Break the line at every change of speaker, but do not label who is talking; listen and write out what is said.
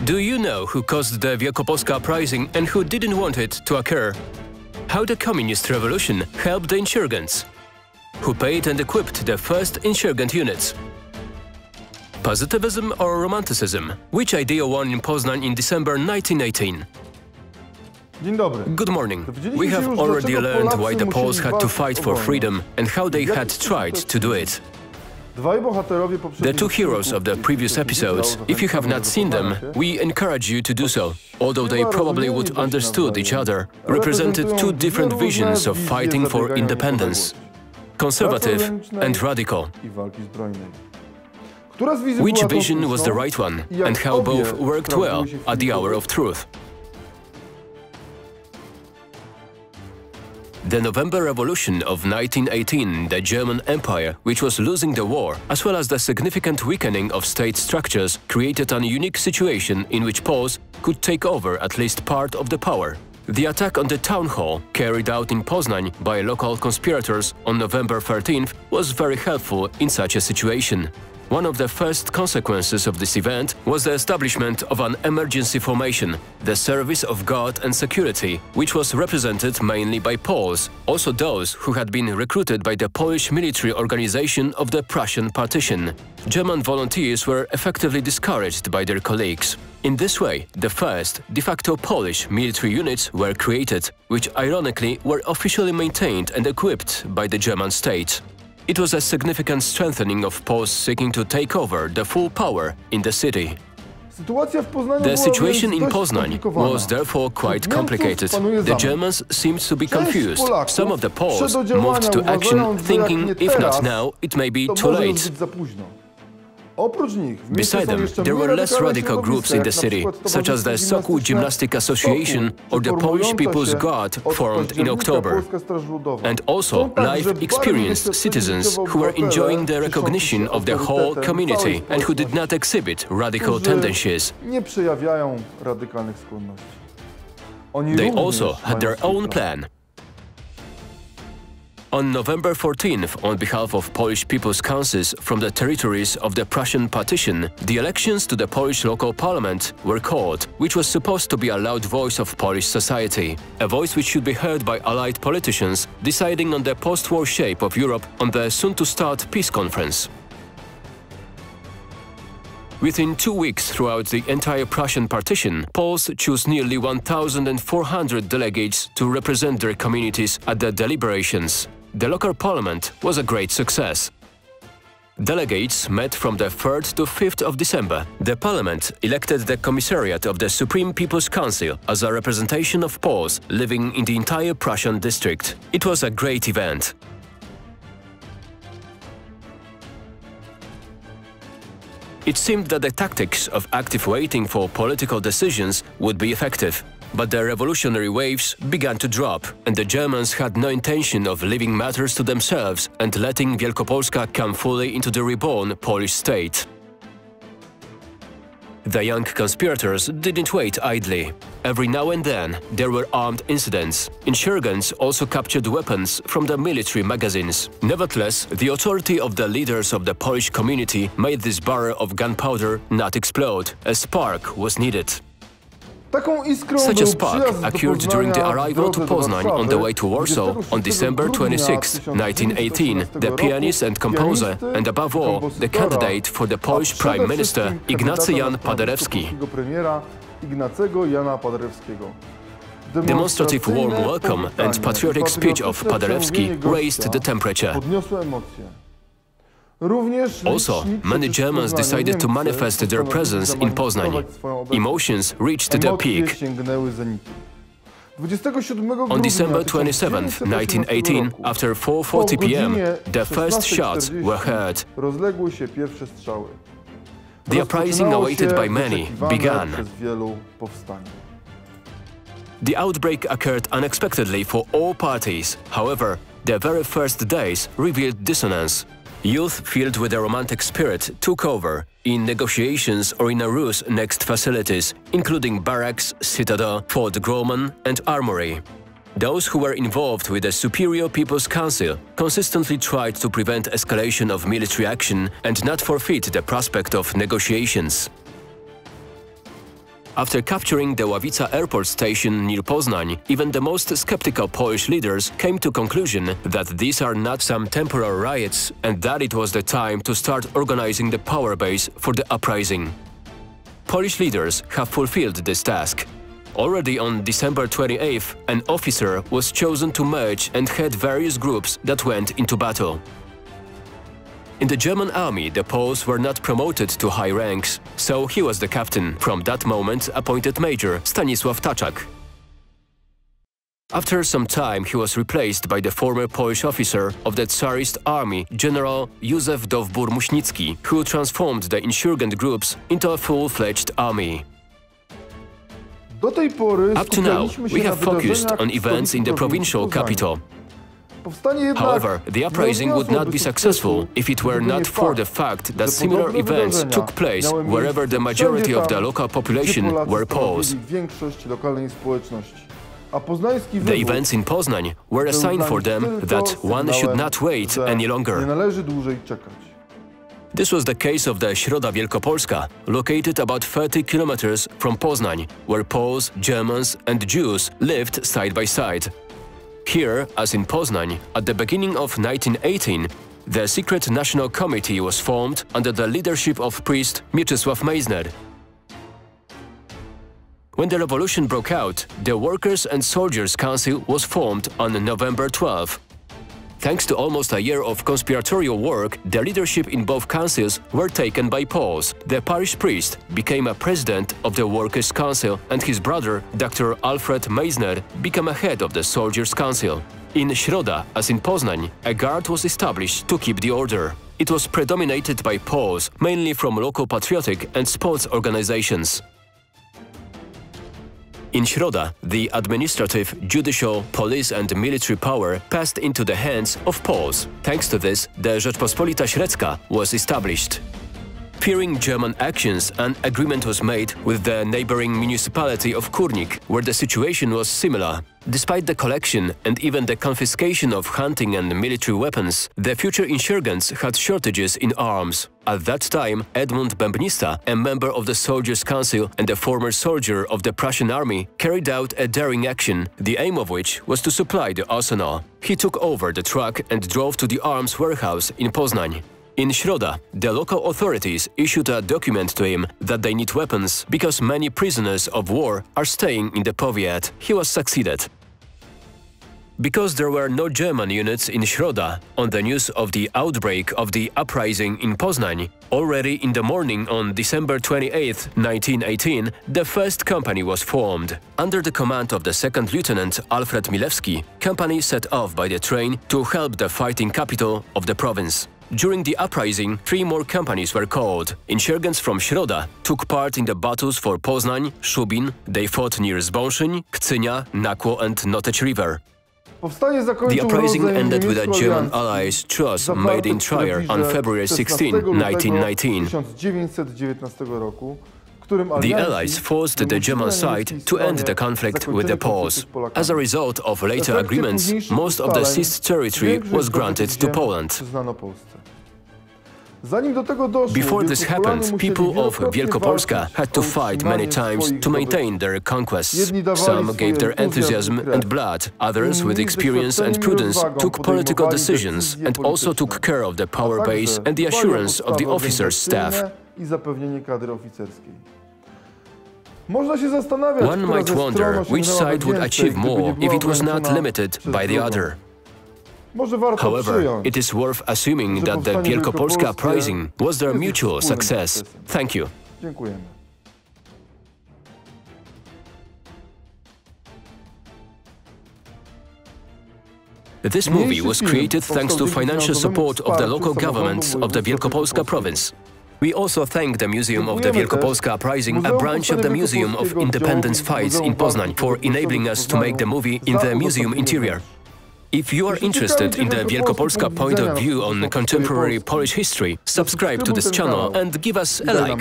Do you know who caused the Wielkopolska Uprising and who didn't want it to occur? How the communist revolution helped the insurgents? Who paid and equipped the first insurgent units? Positivism or romanticism? Which idea won in Poznań in December 1918?
Dzień dobry.
Good morning. We have already learned why the Poles had to fight for freedom and how they had tried to do it. The two heroes of the previous episodes, if you have not seen them, we encourage you to do so. Although they probably would understood each other, represented two different visions of fighting for independence, conservative and radical. Which vision was the right one, and how both worked well at the hour of truth? The November Revolution of 1918, the German Empire, which was losing the war, as well as the significant weakening of state structures, created a unique situation in which Poles could take over at least part of the power. The attack on the town hall, carried out in Poznań by local conspirators on November 13th, was very helpful in such a situation. One of the first consequences of this event was the establishment of an emergency formation, the Service of Guard and Security, which was represented mainly by Poles, also those who had been recruited by the Polish military organization of the Prussian partition. German volunteers were effectively discouraged by their colleagues. In this way, the first de facto Polish military units were created, which ironically were officially maintained and equipped by the German state. It was a significant strengthening of Poles seeking to take over the full power in the city. The situation in Poznań was therefore quite complicated. The Germans seemed to be confused. Some of the Poles moved to action, thinking, if not now, it may be too late. Beside them, there were less radical groups in the city, such as the Sokół Gymnastic Association or the Polish People's Guard, formed in October, and also life-experienced citizens who were enjoying the recognition of the whole community and who did not exhibit radical tendencies. They also had their own plan. On November 14th, on behalf of Polish People's Councils from the territories of the Prussian partition, the elections to the Polish local parliament were called, which was supposed to be a loud voice of Polish society, a voice which should be heard by allied politicians deciding on the post-war shape of Europe on the soon-to-start peace conference. Within 2 weeks throughout the entire Prussian partition, Poles chose nearly 1,400 delegates to represent their communities at the deliberations. The local parliament was a great success. Delegates met from the 3rd to 5th of December. The parliament elected the commissariat of the Supreme People's Council as a representation of Poles living in the entire Prussian district. It was a great event. It seemed that the tactics of active waiting for political decisions would be effective. But the revolutionary waves began to drop, and the Germans had no intention of leaving matters to themselves and letting Wielkopolska come fully into the reborn Polish state. The young conspirators didn't wait idly. Every now and then there were armed incidents. Insurgents also captured weapons from the military magazines. Nevertheless, the authority of the leaders of the Polish community made this barrel of gunpowder not explode. A spark was needed. Such a spark occurred during the arrival to Poznań on the way to Warsaw on December 26, 1918. The pianist and composer, and above all, the candidate for the Polish Prime Minister, Ignacy Jan Paderewski. Demonstrative warm welcome and patriotic speech of Paderewski raised the temperature. Also, many Germans decided to manifest their presence in Poznań. Emotions reached the peak. On December 27, 1918, after 4:40 p.m., the first shots were heard. The uprising awaited by many began. The outbreak occurred unexpectedly for all parties. However, the very first days revealed dissonance. Youth filled with a romantic spirit took over in negotiations or in a ruse next facilities, including barracks, citadel, Fort Groman and armory. Those who were involved with the Superior People's Council consistently tried to prevent escalation of military action and not forfeit the prospect of negotiations. After capturing the Ławica airport station near Poznań, even the most skeptical Polish leaders came to conclusion that these are not some temporary riots and that it was the time to start organizing the power base for the uprising. Polish leaders have fulfilled this task. Already on December 28th, an officer was chosen to merge and head various groups that went into battle. In the German army, the Poles were not promoted to high ranks, so he was the captain, from that moment appointed Major Stanisław Taczak. After some time, he was replaced by the former Polish officer of the Tsarist army, General Józef Dowbor-Muśnicki, who transformed the insurgent groups into a full-fledged army. Up to now, we have focused on events in the provincial capital. However, the uprising would not be successful if it were not for the fact that similar events took place wherever the majority of the local population were Poles. The events in Poznań were a sign for them that one should not wait any longer. This was the case of the Środa Wielkopolska, located about 30 kilometers from Poznań, where Poles, Germans and Jews lived side by side. Here, as in Poznań, at the beginning of 1918, the secret national committee was formed under the leadership of priest Mieczysław Meissner. When the revolution broke out, the Workers' and Soldiers' Council was formed on November 12. Thanks to almost a year of conspiratorial work, the leadership in both councils were taken by Poles. The parish priest became a president of the Workers' Council and his brother, Dr. Alfred Meissner, became a head of the Soldiers' Council. In Środa, as in Poznań, a guard was established to keep the order. It was predominated by Poles, mainly from local patriotic and sports organizations. In Środa, the administrative, judicial, police and military power passed into the hands of Poles. Thanks to this, the Rzeczpospolita Średzka was established. Fearing German actions, an agreement was made with the neighboring municipality of Kurnik, where the situation was similar. Despite the collection and even the confiscation of hunting and military weapons, the future insurgents had shortages in arms. At that time, Edmund Bębnista, a member of the Soldiers' Council and a former soldier of the Prussian army, carried out a daring action, the aim of which was to supply the arsenal. He took over the truck and drove to the arms warehouse in Poznań. In Środa, the local authorities issued a document to him that they need weapons because many prisoners of war are staying in the powiat. He was succeeded. Because there were no German units in Środa, on the news of the outbreak of the uprising in Poznań, already in the morning on December 28, 1918, the first company was formed. Under the command of the second lieutenant Alfred Milewski, company set off by the train to help the fighting capital of the province. During the uprising, 3 more companies were called. Insurgents from Środa took part in the battles for Poznań, Szubin. They fought near Zbąszyń, Kcynia, Nakło and Noteć River. The uprising ended with a German allies truce made in Trier on February 16, 1919. The Allies forced the German side to end the conflict with the Poles. As a result of later agreements, most of the seized territory was granted to Poland. Before this happened, people of Wielkopolska had to fight many times to maintain their conquests. Some gave their enthusiasm and blood, others with experience and prudence took political decisions and also took care of the power base and the assurance of the officers' staff. One might wonder which side would achieve more if it was not limited by the other. However, it is worth assuming that the Wielkopolska Uprising was their mutual success. Thank you. This movie was created thanks to financial support of the local governments of the Wielkopolska province. We also thank the Museum of the Wielkopolska Uprising, a branch of the Museum of Independence Fights in Poznań, for enabling us to make the movie in the museum interior. If you are interested in the Wielkopolska point of view on contemporary Polish history, subscribe to this channel and give us a like.